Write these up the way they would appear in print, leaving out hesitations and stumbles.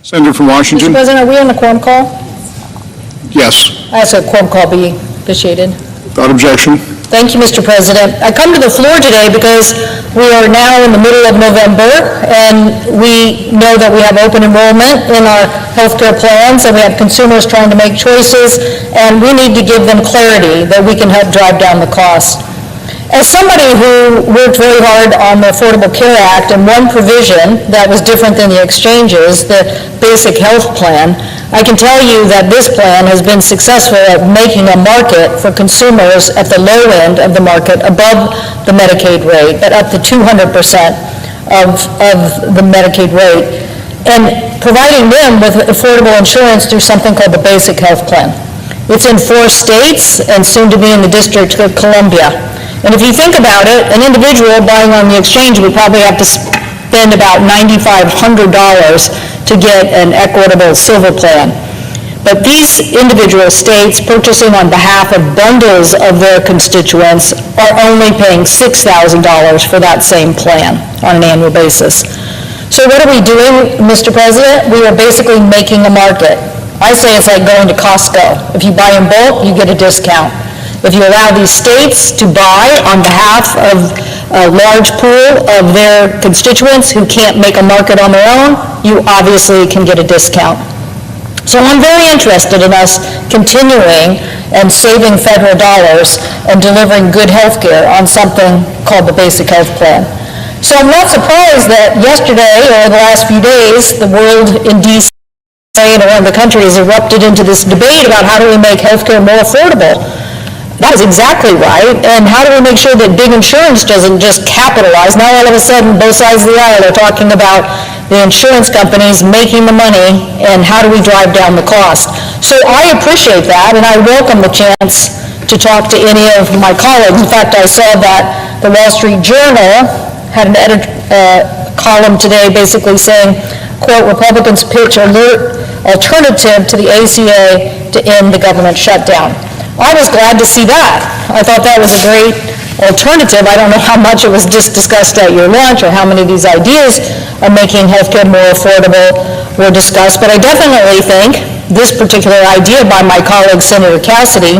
Senator from Mr. Washington. President, are we on the quorum call? Yes. I ask that quorum call be officiated. Without objection. Thank you, Mr. President. I come to the floor today because we are now in the middle of November, and we know that we have open enrollment in our healthcare plans, and we have consumers trying to make choices, and we need to give them clarity that we can help drive down the cost. As somebody who worked very hard on the Affordable Care Act, and one provision that was different than the exchanges, the basic health plan, I can tell you that this plan has been successful at making a market for consumers at the low end of the market above the Medicaid rate, at up to 200% of the Medicaid rate, and providing them with affordable insurance through something called the basic health plan. It's in 4 states and soon to be in the District of Columbia. And if you think about it, an individual buying on the exchange would probably have to spend about $9,500 to get an equitable silver plan. But these individual states purchasing on behalf of bundles of their constituents are only paying $6,000 for that same plan on an annual basis. So what are we doing, Mr. President? We are basically making a market. I say it's like going to Costco. If you buy in bulk, you get a discount. If you allow these states to buy on behalf of a large pool of their constituents who can't make a market on their own, you obviously can get a discount. So I'm very interested in us continuing and saving federal dollars and delivering good health care on something called the basic health plan. So I'm not surprised that yesterday or the last few days, the world in D.C. and around the country has erupted into this debate about how do we make health care more affordable. That is exactly right. And how do we make sure that big insurance doesn't just capitalize? Now all of a sudden, both sides of the aisle are talking about the insurance companies making the money, and how do we drive down the cost? So I appreciate that, and I welcome the chance to talk to any of my colleagues. In fact, I saw that the Wall Street Journal had an column today basically saying, quote, Republicans pitch alternative to the ACA to end the government shutdown. I was glad to see that. I thought that was a great alternative. I don't know how much it was just discussed at your lunch or how many of these ideas of making healthcare more affordable were discussed, but I definitely think this particular idea by my colleague Senator Cassidy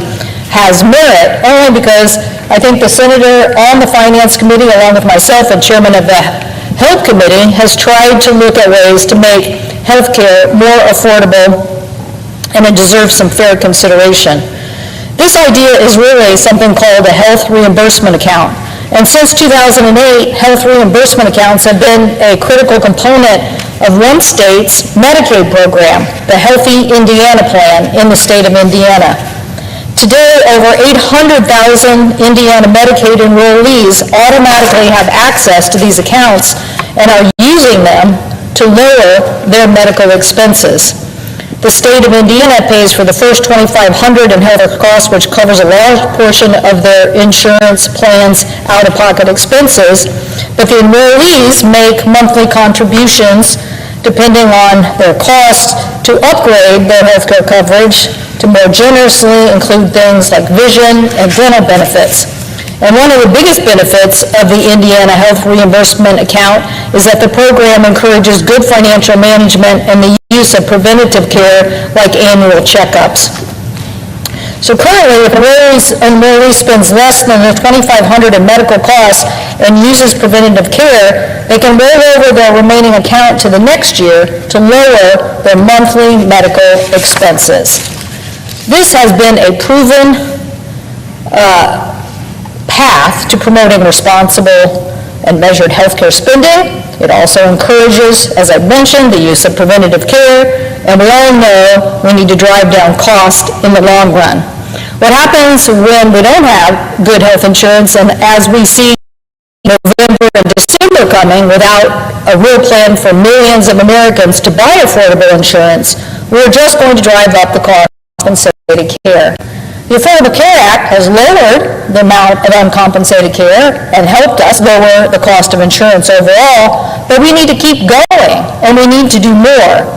has merit, only because I think the senator on the Finance Committee, along with myself and chairman of the Health Committee, has tried to look at ways to make healthcare more affordable, and it deserves some fair consideration. This idea is really something called a health reimbursement account. And since 2008, health reimbursement accounts have been a critical component of one state's Medicaid program, the Healthy Indiana Plan in the state of Indiana. Today, over 800,000 Indiana Medicaid enrollees automatically have access to these accounts and are using them to lower their medical expenses. The state of Indiana pays for the first $2,500 in health costs, which covers a large portion of their insurance plan's out-of-pocket expenses, but the enrollees make monthly contributions depending on their cost to upgrade their health care coverage to more generously include things like vision and dental benefits. And one of the biggest benefits of the Indiana Health Reimbursement Account is that the program encourages good financial management and the use of preventative care like annual checkups. So currently, if an enrollee spends less than the $2,500 in medical costs and uses preventative care, they can roll over their remaining account to the next year to lower their monthly medical expenses. This has been a proven path to promoting responsible and measured healthcare spending. It also encourages, as I mentioned, the use of preventative care, and we all know we need to drive down cost in the long run. What happens when we don't have good health insurance, and as we see November and December coming without a real plan for millions of Americans to buy affordable insurance, we're just going to drive up the cost of compensated care. The Affordable Care Act has lowered the amount of uncompensated care and helped us lower the cost of insurance overall, but we need to keep going, and we need to do more.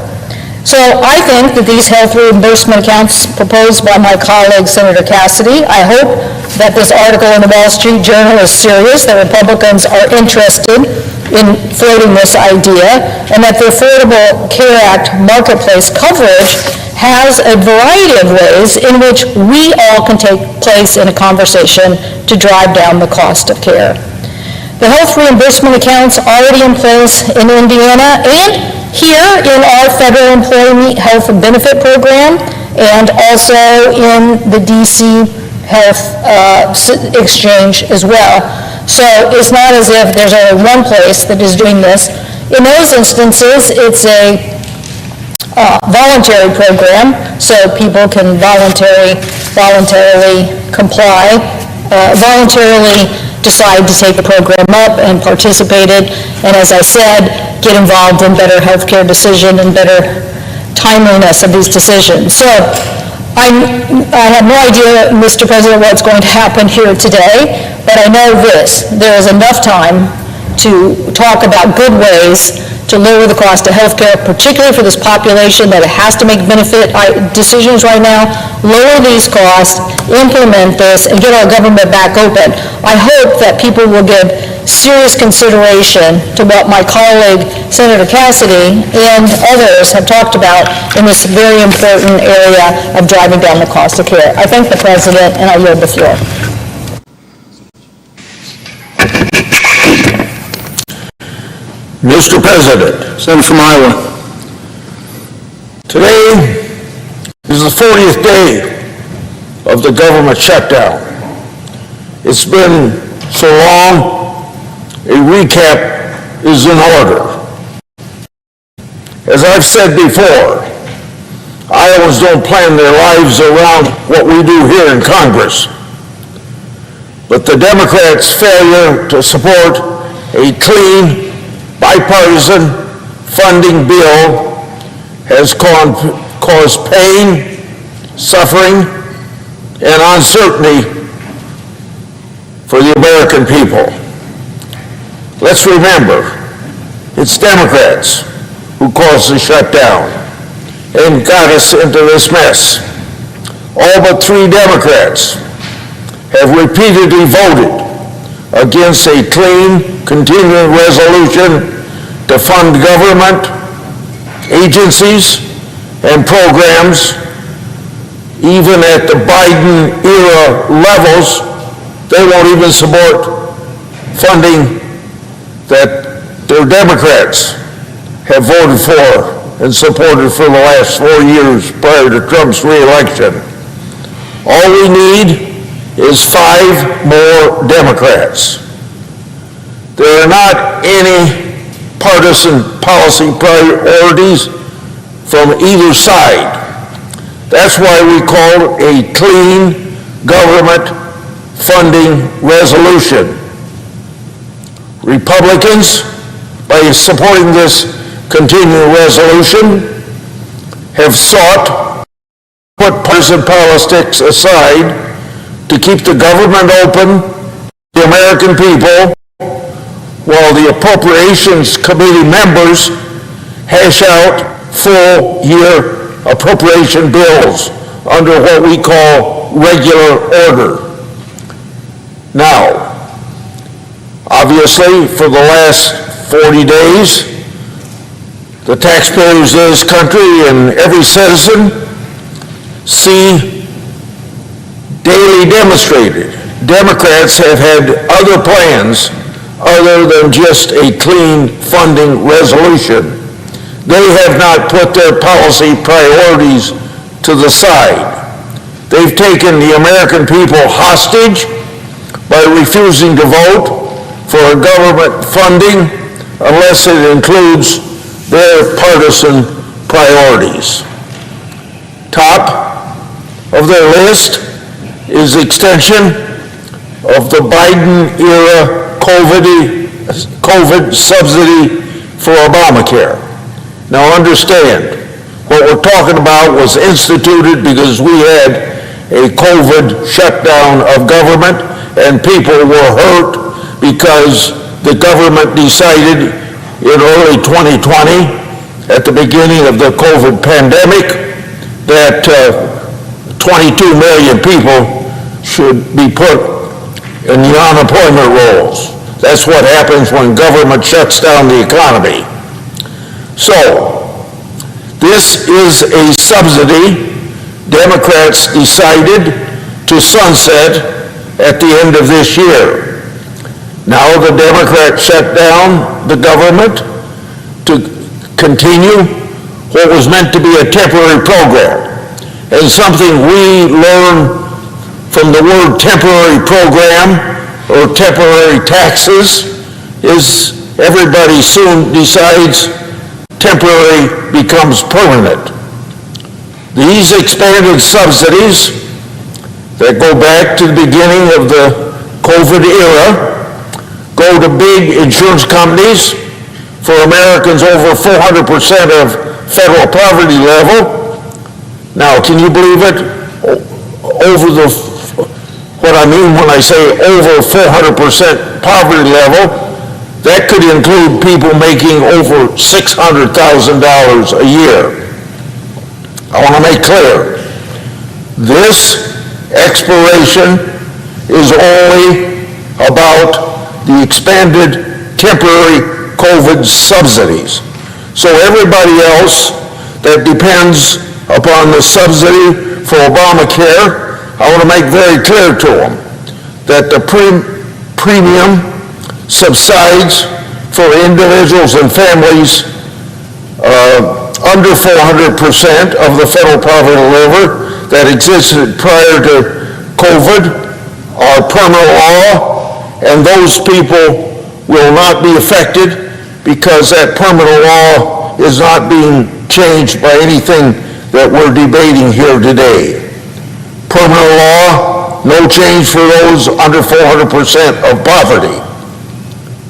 So I think that these health reimbursement accounts proposed by my colleague, Senator Cassidy, I hope that this article in the Wall Street Journal is serious, that Republicans are interested in floating this idea, and that the Affordable Care Act marketplace coverage has a variety of ways in which we all can take place in a conversation to drive down the cost of care. The health reimbursement accounts already in place in Indiana and here in our federal employee health and benefit program, and also in the DC Health Exchange as well. So it's not as if there's only one place that is doing this. In those instances, it's a voluntary program, so people can voluntarily comply, voluntarily decide to take the program up and participate in, and as I said, get involved in better healthcare decision and better timeliness of these decisions. So I have no idea, Mr. President, what's going to happen here today, but I know this: there is enough time to talk about good ways to lower the cost of health care, particularly for this population that has to make benefit decisions right now, lower these costs, implement this, and get our government back open. I hope that people will give serious consideration to what my colleague, Senator Cassidy, and others have talked about in this very important area of driving down the cost of care. I thank the President, and I yield the floor. Mr. President, Senator from Iowa. today is the 40th day of the government shutdown. It's been so long, a recap is in order. As I've said before, Iowans don't plan their lives around what we do here in Congress. But the Democrats' failure to support a clean, bipartisan funding bill has caused pain, suffering, and uncertainty for the American people. Let's remember, it's Democrats who caused the shutdown and got us into this mess. All but 3 Democrats have repeatedly voted against a clean, continuing resolution to fund government, agencies, and programs. Even at the Biden-era levels, they won't even support funding that their Democrats have voted for and supported for the last 4 years prior to Trump's re-election. All we need is 5 more Democrats. There are not any partisan policy priorities from either side. That's why we call it a clean government funding resolution. Republicans, by supporting this continuing resolution, have sought to put partisan politics aside to keep the government open to the American people, while the Appropriations Committee members hash out full-year appropriation bills under what we call regular order. Now, obviously, for the last 40 days, the taxpayers of this country and every citizen see daily demonstrated Democrats have had other plans other than just a clean funding resolution. They have not put their policy priorities to the side. They've taken the American people hostage by refusing to vote for a government funding unless it includes their partisan priorities. Top of their list is extension of the Biden-era COVID subsidy for Obamacare. Now understand, what we're talking about was instituted because we had a COVID shutdown of government and people were hurt because the government decided in early 2020, at the beginning of the COVID pandemic, that 22 million people should be put in the unemployment rolls. That's what happens when government shuts down the economy. So, this is a subsidy Democrats decided to sunset at the end of this year. Now the Democrats shut down the government to continue what was meant to be a temporary program. And something we learn from the word temporary program or temporary taxes is everybody soon decides temporary becomes permanent. These expanded subsidies that go back to the beginning of the COVID era go to big insurance companies for Americans over 400% of federal poverty level. Now, can you believe it? What I mean when I say over 400% poverty level, that could include people making over $600,000 a year. I want to make clear, this expiration is only about the expanded temporary COVID subsidies. So everybody else that depends upon the subsidy for Obamacare, I want to make very clear to them that the premium subsides for individuals and families under 400% of the federal poverty level that existed prior to COVID are permanent law, and those people will not be affected because that permanent law is not being changed by anything that we're debating here today. Permanent law, no change for those under 400% of poverty.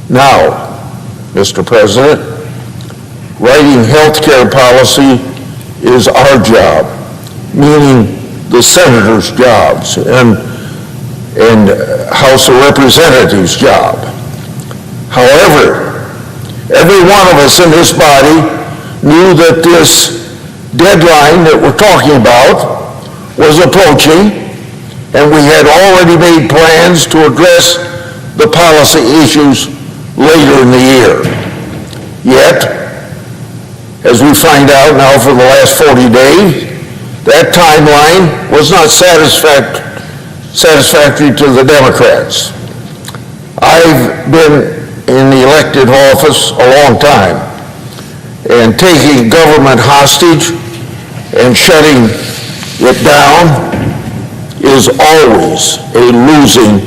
Now, Mr. President, writing health care policy is our job, meaning the senators' jobs and House of Representatives' job. However, every one of us in this body knew that this deadline that we're talking about was approaching, and we had already made plans to address the policy issues later in the year. Yet, as we find out now for the last 40 days, that timeline was not satisfactory to the Democrats. I've been in the elected office a long time, and taking government hostage and shutting it down is always a losing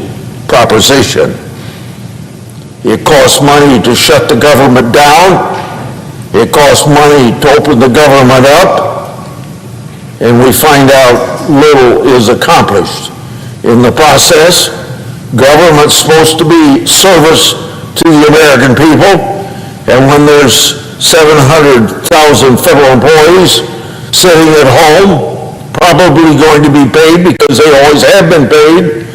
proposition. It costs money to shut the government down. It costs money to open the government up, and we find out little is accomplished. In the process, government's supposed to be service to the American people, and when there's 700,000 federal employees sitting at home, probably going to be paid because they always have been paid,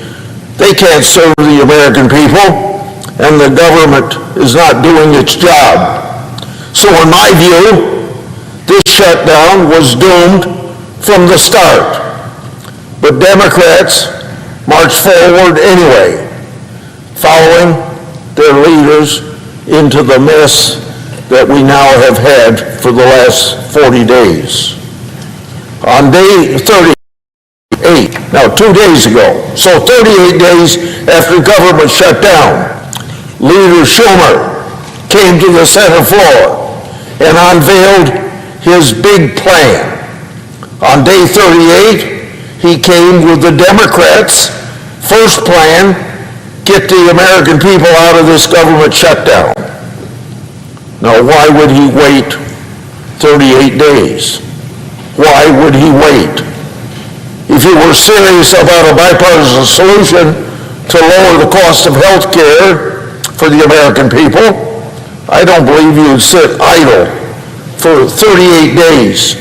they can't serve the American people, and the government is not doing its job. So in my view, this shutdown was doomed from the start. But Democrats marched forward anyway, following their leaders into the mess that we now have had for the last 40 days. On day 38, now 2 days ago, so 38 days after government shut down, Leader Schumer came to the Senate floor and unveiled his big plan. On day 38, he came with the Democrats' first plan, get the American people out of this government shutdown. Now, why would he wait 38 days? Why would he wait? If he were serious about a bipartisan solution to lower the cost of health care for the American people, I don't believe you'd sit idle for 38 days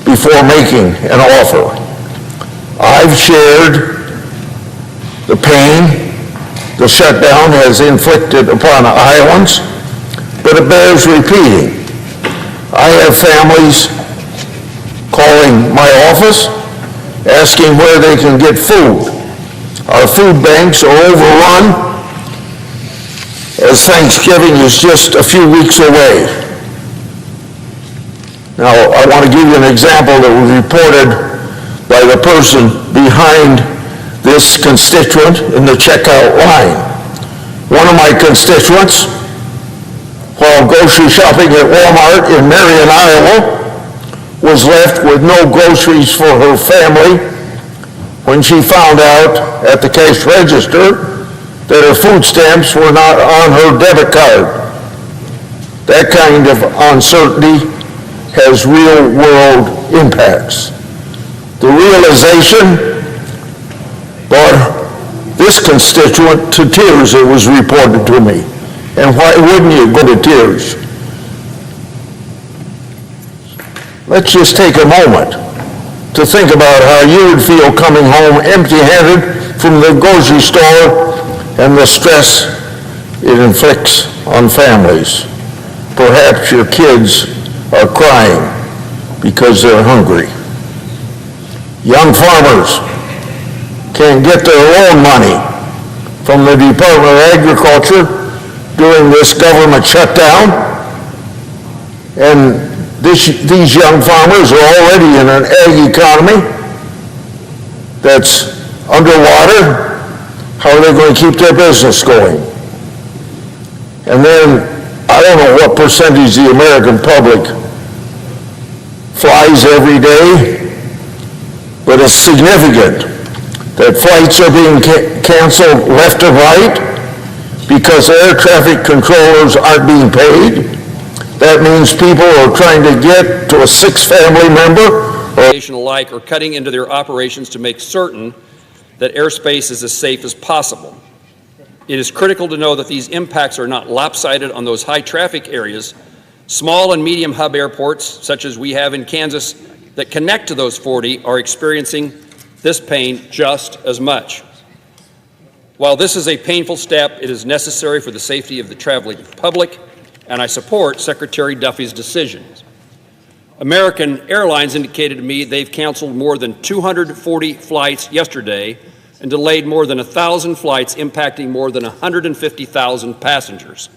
before making an offer. I've shared the pain the shutdown has inflicted upon Iowans, but it bears repeating. I have families calling my office asking where they can get food. Our food banks are overrun, as Thanksgiving is just a few weeks away. Now, I want to give you an example that was reported by the person behind this constituent in the checkout line. One of my constituents, while grocery shopping at Walmart in Marion, Iowa, was left with no groceries for her family when she found out at the cash register that her food stamps were not on her debit card. That kind of uncertainty has real-world impacts. The realization brought this constituent to tears, it was reported to me. And why wouldn't you go to tears? Let's just take a moment to think about how you would feel coming home empty-handed from the grocery store and the stress it inflicts on families. Perhaps your kids are crying because they're hungry. Young farmers can't get their loan money from the Department of Agriculture during this government shutdown, and these young farmers are already in an ag economy that's underwater. How are they going to keep their business going? And then, I don't know what percentage of the American public flies every day, but it's significant that flights are being canceled left and right because air traffic controllers aren't being paid. That means people are trying to get to a sixth family member alike are cutting into their operations to make certain that airspace is as safe as possible. It is critical to know that these impacts are not lopsided on those high traffic areas. Small and medium hub airports, such as we have in Kansas, that connect to those 40 are experiencing this pain just as much. While this is a painful step, it is necessary for the safety of the traveling public, and I support Secretary Duffy's decisions. American Airlines indicated to me they've canceled more than 240 flights yesterday and delayed more than 1,000 flights, impacting more than 150,000 passengers.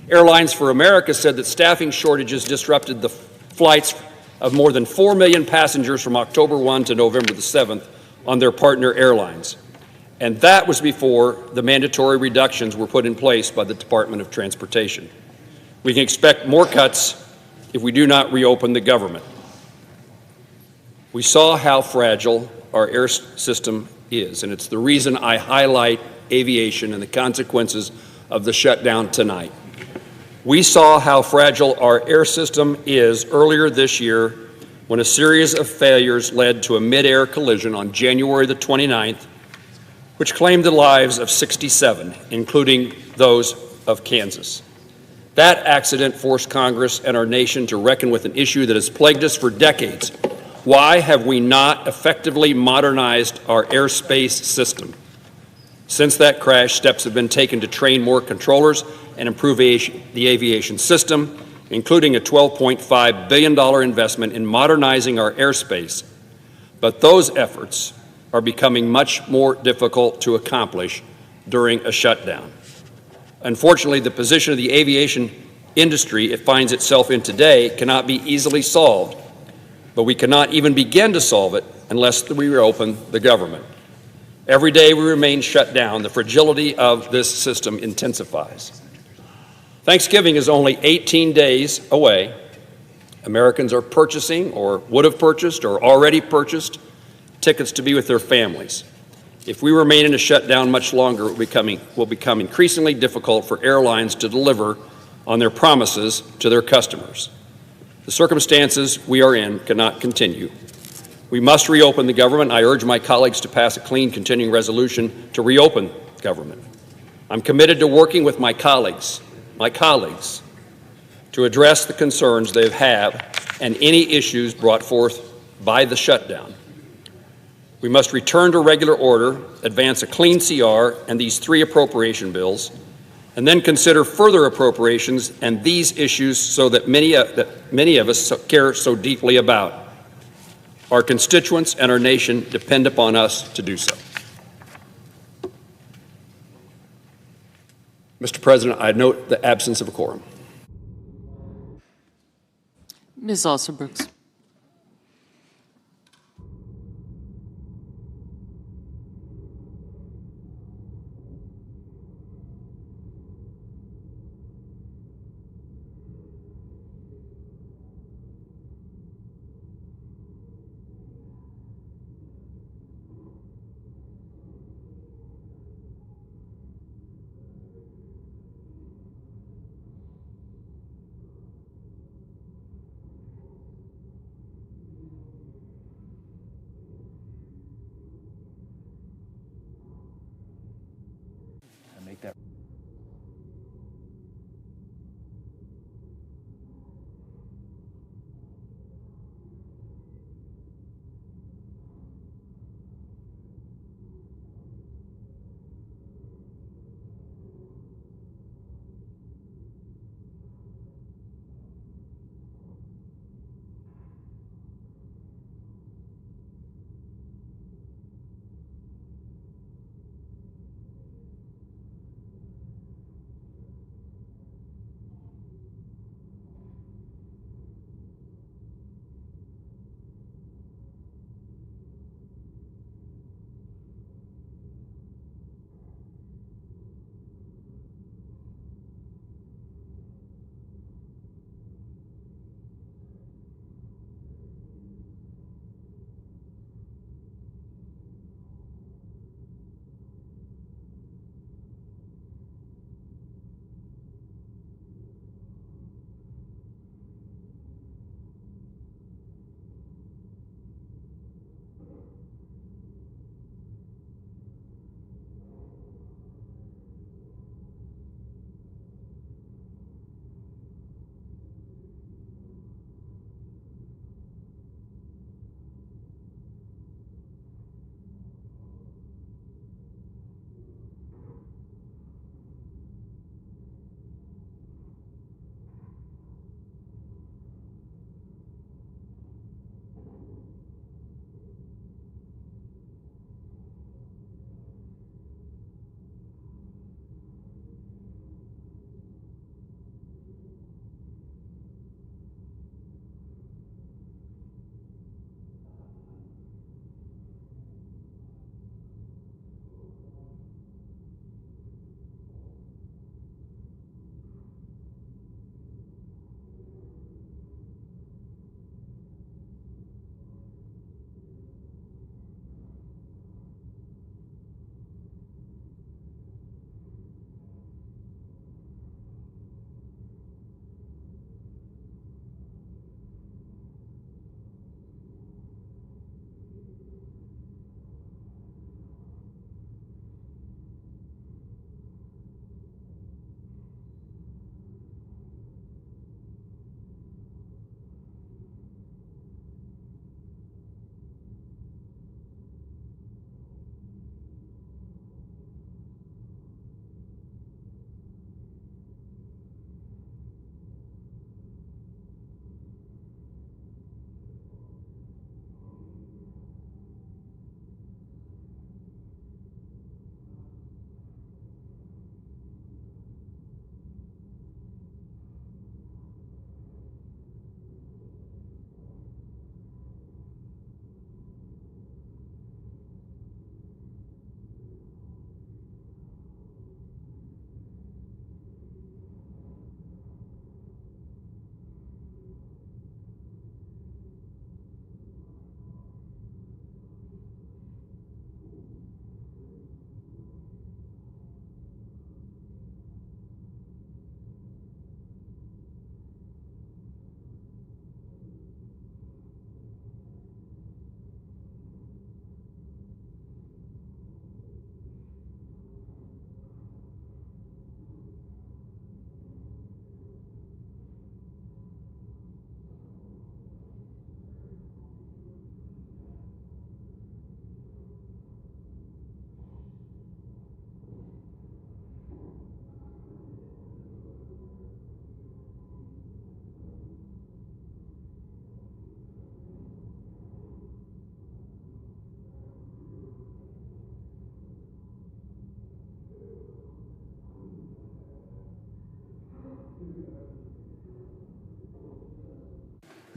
Airlines for America said that staffing shortages disrupted the flights of more than 4 million passengers from October 1 to November the 7th on their partner airlines. And that was before the mandatory reductions were put in place by the Department of Transportation. We can expect more cuts if we do not reopen the government. We saw how fragile our air system is, and it's the reason I highlight aviation and the consequences of the shutdown tonight. We saw how fragile our air system is earlier this year when a series of failures led to a mid-air collision on January the 29th, which claimed the lives of 67, including those of Kansas. That accident forced Congress and our nation to reckon with an issue that has plagued us for decades. Why have we not effectively modernized our airspace system? Since that crash, steps have been taken to train more controllers and improve the aviation system, including a $12.5 billion investment in modernizing our airspace. But those efforts are becoming much more difficult to accomplish during a shutdown. Unfortunately, the position of the aviation industry it finds itself in today cannot be easily solved, but we cannot even begin to solve it unless we reopen the government. Every day we remain shut down, the fragility of this system intensifies. Thanksgiving is only 18 days away. Americans are purchasing or would have purchased or already purchased tickets to be with their families. If we remain in a shutdown much longer, it will become increasingly difficult for airlines to deliver on their promises to their customers. The circumstances we are in cannot continue. We must reopen the government. I urge my colleagues to pass a clean continuing resolution to reopen government. I'm committed to working with my colleagues, to address the concerns they have and any issues brought forth by the shutdown. We must return to regular order, advance a clean CR and these 3 appropriation bills, and then consider further appropriations and these issues so that many of us care so deeply about. Our constituents and our nation depend upon us to do so. Mr. President, I note the absence of a quorum. Ms. Alston-Brooks.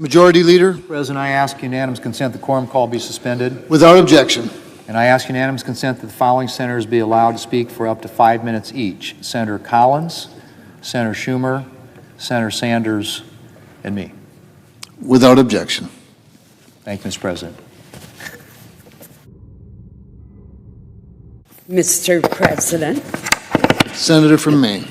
Majority Leader, President, I ask unanimous consent the quorum call be suspended, without objection. and I ask unanimous consent that the following senators be allowed to speak for up to 5 minutes each: Senator Collins, Senator Schumer, Senator Sanders, and me. Without objection. Thank you, Mr. President. Mr. President, Senator from Maine.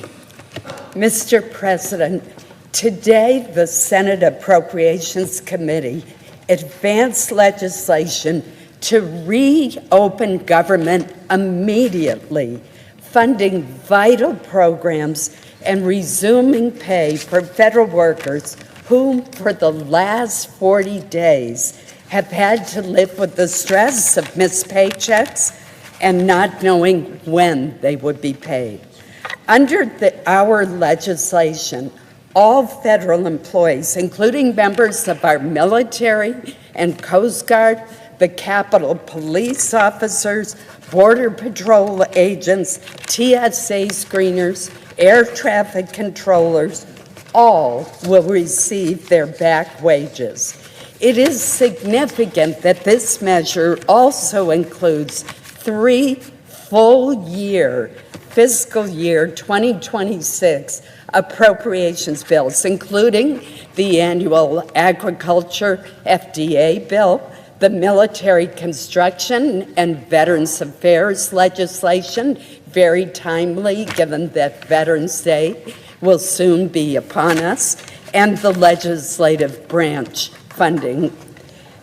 Mr. President, today the Senate Appropriations Committee advanced legislation to reopen government immediately, funding vital programs and resuming pay for federal workers who, for the last 40 days, have had to live with the stress of missed paychecks and not knowing when they would be paid. Under our legislation, all federal employees, including members of our military and Coast Guard, the Capitol Police officers, Border Patrol agents, TSA screeners, air traffic controllers, all will receive their back wages. It is significant that this measure also includes 3 full-year, fiscal year 2026 appropriations bills, including the annual agriculture FDA bill, the military construction and Veterans Affairs legislation, very timely given that Veterans Day will soon be upon us, and the legislative branch funding.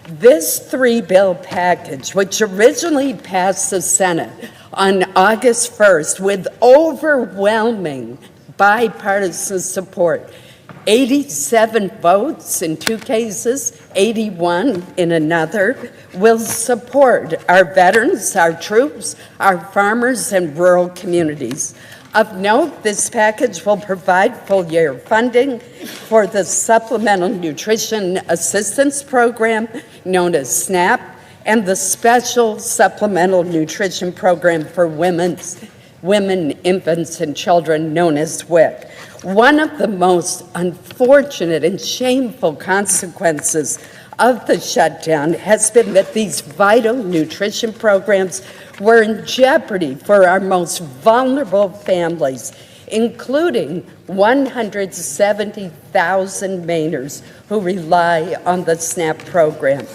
This 3-bill package, which originally passed the Senate on August 1st with overwhelming bipartisan support, 87 votes in 2 cases, 81 in another, will support our veterans, our troops, our farmers, and rural communities. Of note, this package will provide full-year funding for the Supplemental Nutrition Assistance Program, known as SNAP, and the Special Supplemental Nutrition Program for women, infants, and children, known as WIC. One of the most unfortunate and shameful consequences of the shutdown has been that these vital nutrition programs were in jeopardy for our most vulnerable families, including 170,000 Mainers who rely on the SNAP program.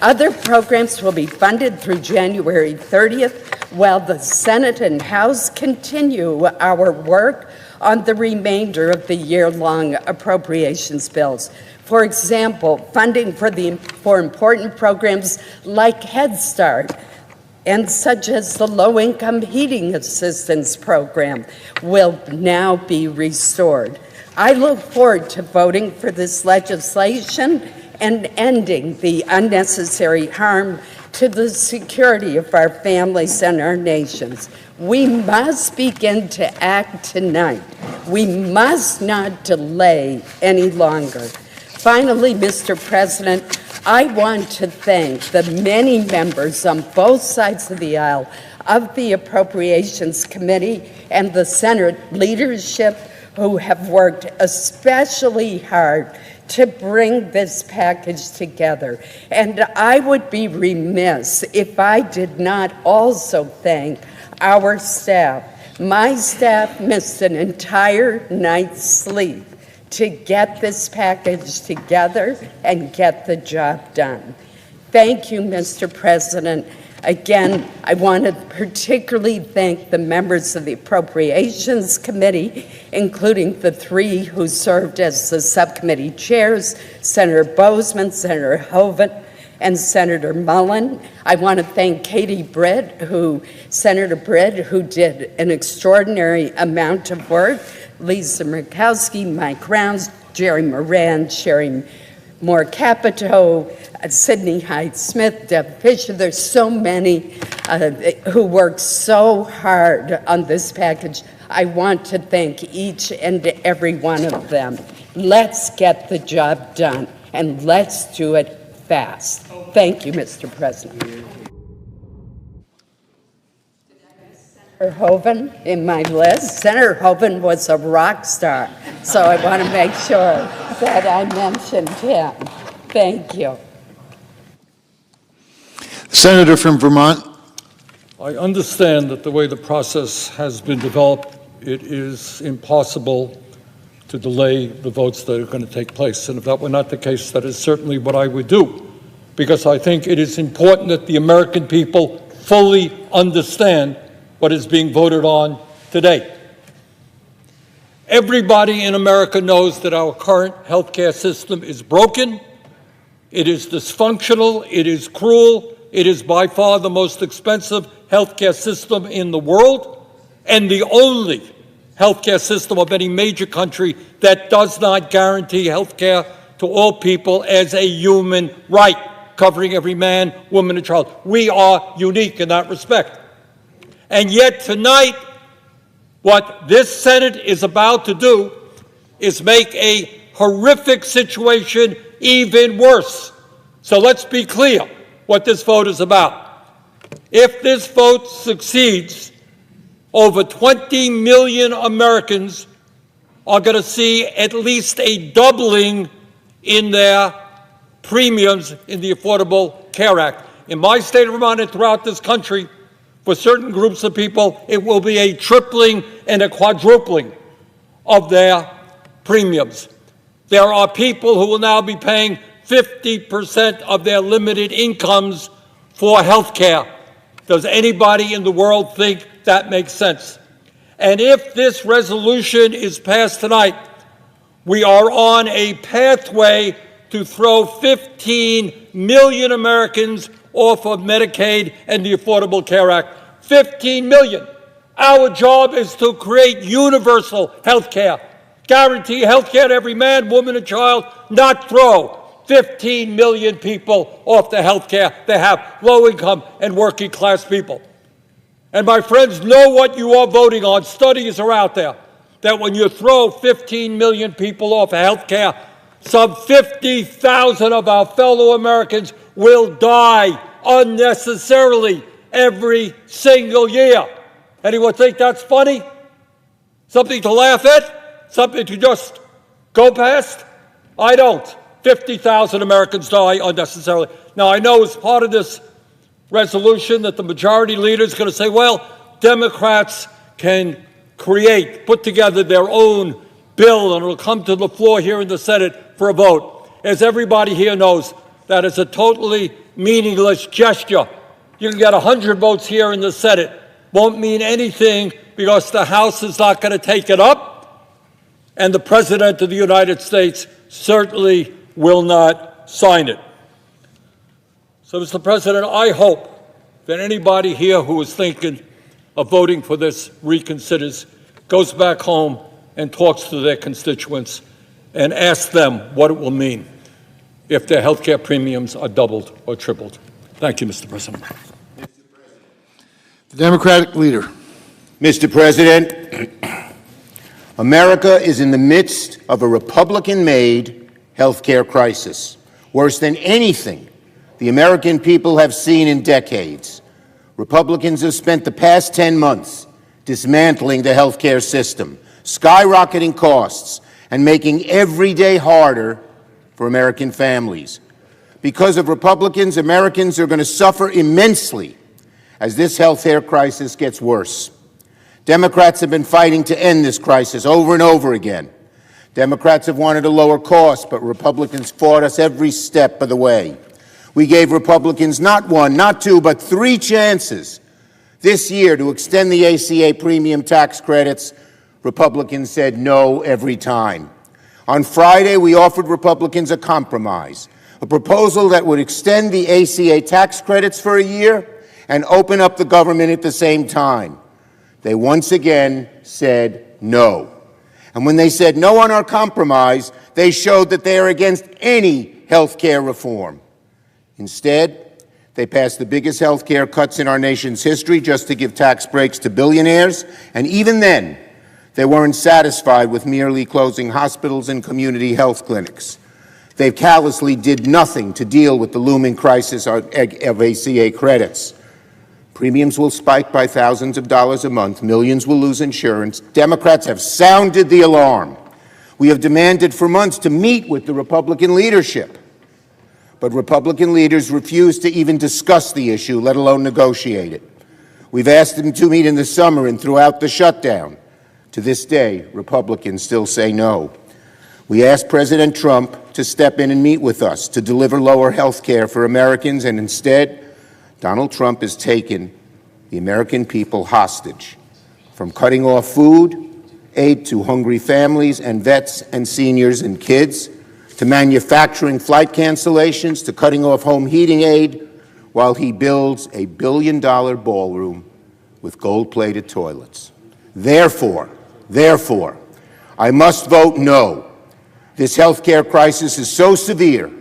Other programs will be funded through January 30th, while the Senate and House continue our work on the remainder of the year-long appropriations bills. For example, funding for important programs like Head Start, and such as the Low-Income Heating Assistance Program, will now be restored. I look forward to voting for this legislation and ending the unnecessary harm to the security of our families and our nations. We must begin to act tonight. We must not delay any longer. Finally, Mr. President, I want to thank the many members on both sides of the aisle of the Appropriations Committee and the Senate leadership who have worked especially hard to bring this package together. And I would be remiss if I did not also thank our staff. My staff missed an entire night's sleep to get this package together and get the job done. Thank you, Mr. President. Again, I want to particularly thank the members of the Appropriations Committee, including the 3 who served as the subcommittee chairs, Senator Bozeman, Senator Hoeven, and Senator Mullen. I want to thank Senator Britt, who did an extraordinary amount of work, Lisa Murkowski, Mike Rounds, Jerry Moran, Sherry Moore Capito, Sidney Hyde-Smith, Deb Fisher. There's so many who worked so hard on this package. I want to thank each and every one of them. Let's get the job done, and let's do it fast. Thank you, Mr. President. Senator Hoeven in my list. Senator Hoeven was a rock star, so I want to make sure that I mentioned him. Thank you. Senator from Vermont. I understand that the way the process has been developed, it is impossible to delay the votes that are going to take place. And if that were not the case, that is certainly what I would do, because I think it is important that the American people fully understand what is being voted on today. Everybody in America knows that our current healthcare system is broken, it is dysfunctional, it is cruel, it is by far the most expensive healthcare system in the world, and the only healthcare system of any major country that does not guarantee healthcare to all people as a human right, covering every man, woman, and child. We are unique in that respect. And yet tonight, what this Senate is about to do is make a horrific situation even worse. So let's be clear what this vote is about. If this vote succeeds, over 20 million Americans are going to see at least a doubling in their premiums in the Affordable Care Act. In my state of Vermont and throughout this country, for certain groups of people, it will be a tripling and a quadrupling of their premiums. There are people who will now be paying 50% of their limited incomes for health care. Does anybody in the world think that makes sense? And if this resolution is passed tonight, we are on a pathway to throw 15 million Americans off of Medicaid and the Affordable Care Act. 15 million. Our job is to create universal health care, guarantee health care to every man, woman, and child, not throw 15 million people off the health care they have, low-income and working-class people. And my friends, know what you are voting on. Studies are out there that when you throw 15 million people off of health care, some 50,000 of our fellow Americans will die unnecessarily every single year. Anyone think that's funny? Something to laugh at? Something to just go past? I don't. 50,000 Americans die unnecessarily. Now, I know as part of this resolution that the majority leader is going to say, well, Democrats can put together their own bill, and it'll come to the floor here in the Senate for a vote. As everybody here knows, that is a totally meaningless gesture. You can get 100 votes here in the Senate. Won't mean anything because the House is not going to take it up, and the President of the United States certainly will not sign it. So, Mr. President, I hope that anybody here who is thinking of voting for this reconsiders, goes back home and talks to their constituents and asks them what it will mean if their health care premiums are doubled or tripled. Thank you, Mr. President. The Democratic leader. Mr. President, America is in the midst of a Republican-made health care crisis, worse than anything the American people have seen in decades. Republicans have spent the past 10 months dismantling the health care system, skyrocketing costs, and making every day harder for American families. Because of Republicans, Americans are going to suffer immensely as this health care crisis gets worse. Democrats have been fighting to end this crisis over and over again. Democrats have wanted to lower costs, but Republicans fought us every step of the way. We gave Republicans not one, not two, but 3 chances this year to extend the ACA premium tax credits. Republicans said no every time. On Friday, we offered Republicans a compromise, a proposal that would extend the ACA tax credits for a year and open up the government at the same time. They once again said no. And when they said no on our compromise, they showed that they are against any health care reform. Instead, they passed the biggest health care cuts in our nation's history just to give tax breaks to billionaires, and even then, they weren't satisfied with merely closing hospitals and community health clinics. They callously did nothing to deal with the looming crisis of ACA credits. Premiums will spike by thousands of dollars a month. Millions will lose insurance. Democrats have sounded the alarm. We have demanded for months to meet with the Republican leadership. but Republican leaders refuse to even discuss the issue, let alone negotiate it. We've asked them to meet in the summer and throughout the shutdown. To this day, Republicans still say no. We asked President Trump to step in and meet with us to deliver lower health care for Americans, and instead, Donald Trump has taken the American people hostage, from cutting off food aid to hungry families and vets and seniors and kids, to manufacturing flight cancellations, to cutting off home heating aid, while he builds a billion-dollar ballroom with gold-plated toilets. Therefore, I must vote no. This health care crisis is so severe,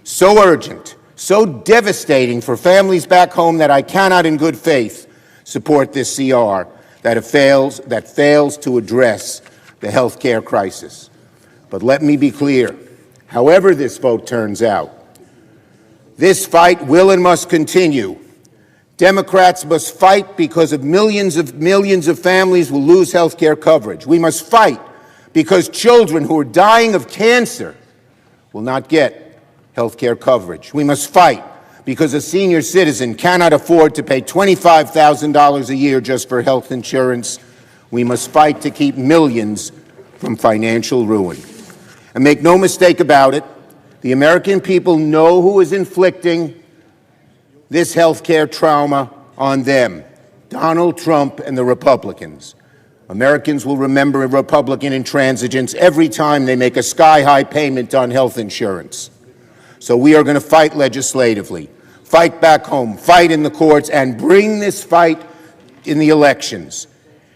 so urgent, so devastating for families back home that I cannot in good faith support this CR that fails to address the health care crisis. But let me be clear, however this vote turns out, this fight will and must continue. Democrats must fight because of millions of families will lose health care coverage. We must fight because children who are dying of cancer will not get health care coverage. We must fight because a senior citizen cannot afford to pay $25,000 a year just for health insurance. We must fight to keep millions from financial ruin. And make no mistake about it, the American people know who is inflicting this health care trauma on them: Donald Trump and the Republicans. Americans will remember Republican intransigence every time they make a sky-high payment on health insurance. So we are going to fight legislatively, fight back home, fight in the courts, and bring this fight in the elections.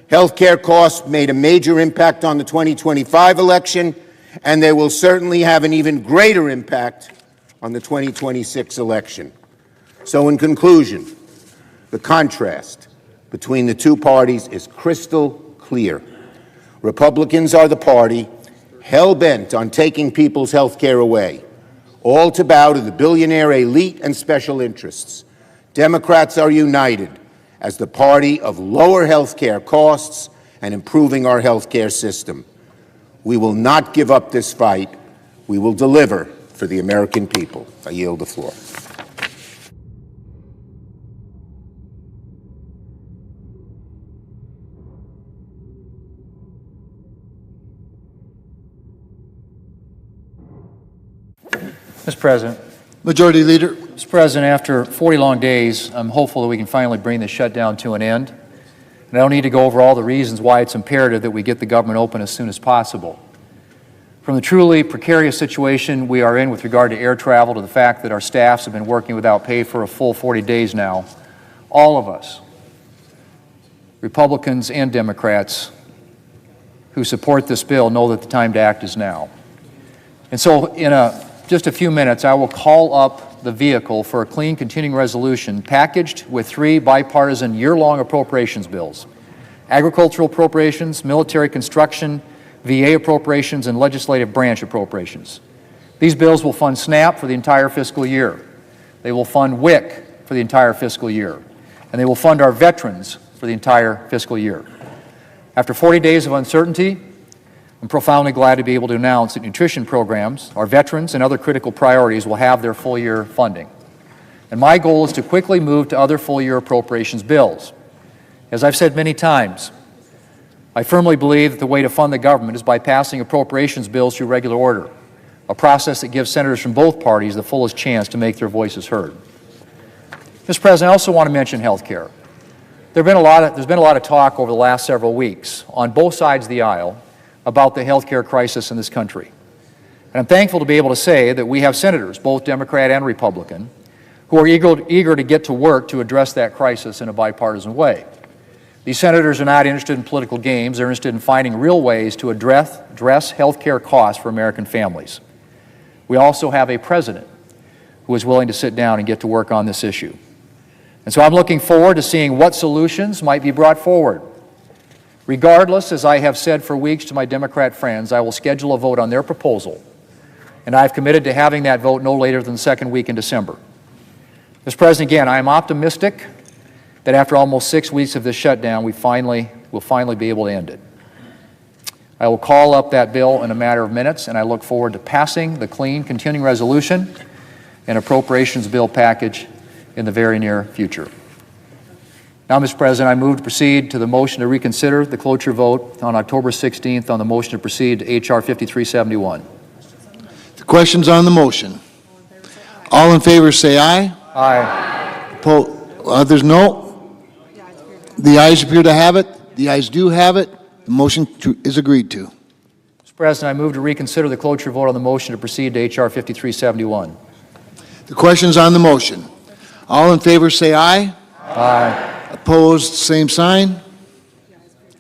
Health care costs made a major impact on the 2025 election, and they will certainly have an even greater impact on the 2026 election. So in conclusion, the contrast between the two parties is crystal clear. Republicans are the party hell-bent on taking people's health care away, all to bow to the billionaire elite and special interests. Democrats are united as the party of lower health care costs and improving our health care system. We will not give up this fight. We will deliver for the American people. I yield the floor. Mr. President. Majority Leader. Mr. President, after 40 long days, I'm hopeful that we can finally bring this shutdown to an end. And I don't need to go over all the reasons why it's imperative that we get the government open as soon as possible. From the truly precarious situation we are in with regard to air travel to the fact that our staffs have been working without pay for a full 40 days now, all of us, Republicans and Democrats, who support this bill know that the time to act is now. And so in just a few minutes, I will call up the vehicle for a clean continuing resolution packaged with 3 bipartisan year-long appropriations bills: agricultural appropriations, military construction, VA appropriations, and legislative branch appropriations. These bills will fund SNAP for the entire fiscal year. They will fund WIC for the entire fiscal year. And they will fund our veterans for the entire fiscal year. After 40 days of uncertainty, I'm profoundly glad to be able to announce that nutrition programs, our veterans, and other critical priorities will have their full-year funding. And my goal is to quickly move to other full-year appropriations bills. As I've said many times, I firmly believe that the way to fund the government is by passing appropriations bills through regular order, a process that gives senators from both parties the fullest chance to make their voices heard. Mr. President, I also want to mention health care. There's been a lot of talk over the last several weeks on both sides of the aisle about the health care crisis in this country. And I'm thankful to be able to say that we have senators, both Democrat and Republican, who are eager to get to work to address that crisis in a bipartisan way. These senators are not interested in political games. They're interested in finding real ways to address health care costs for American families. We also have a president who is willing to sit down and get to work on this issue. And so I'm looking forward to seeing what solutions might be brought forward. Regardless, as I have said for weeks to my Democrat friends, I will schedule a vote on their proposal, and I've committed to having that vote no later than the second week in December. Mr. President, again, I am optimistic that after almost 6 weeks of this shutdown, we'll finally be able to end it. I will call up that bill in a matter of minutes, and I look forward to passing the clean continuing resolution and appropriations bill package in the very near future. Now, Mr. President, I move to proceed to the motion to reconsider the cloture vote on October 16th on the motion to proceed to H.R. 5371. The questions on the motion. All in favor say aye. Aye. Others no. The ayes appear to have it. The ayes do have it. The motion is agreed to. Mr. President, I move to reconsider the cloture vote on the motion to proceed to H.R. 5371. The questions on the motion. All in favor say aye. Aye. Opposed, same sign.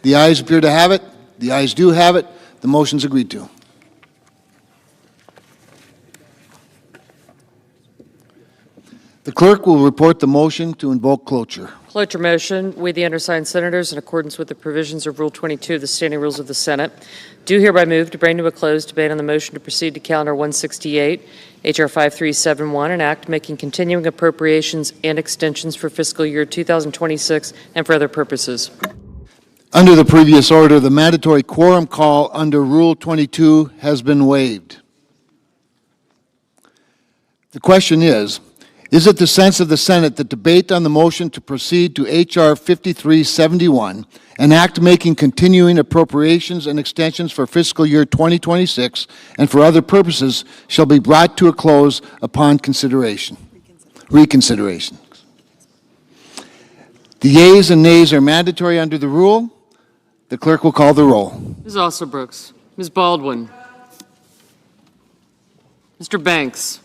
The ayes appear to have it. The ayes do have it. The motion's agreed to. The clerk will report the motion to invoke cloture. Cloture motion. We, the undersigned senators, in accordance with the provisions of Rule 22 of the Standing Rules of the Senate, do hereby move to bring to a close debate on the motion to proceed to Calendar 168, H.R. 5371, an act making continuing appropriations and extensions for fiscal year 2026 and for other purposes. Under the previous order, the mandatory quorum call under Rule 22 has been waived. The question is it the sense of the Senate that debate on the motion to proceed to H.R. 5371, an act making continuing appropriations and extensions for fiscal year 2026 and for other purposes, shall be brought to a close upon reconsideration? The yeas and nays are mandatory under the rule. The clerk will call the roll. Ms. Alsobrooks. Ms. Baldwin. Mr. Banks.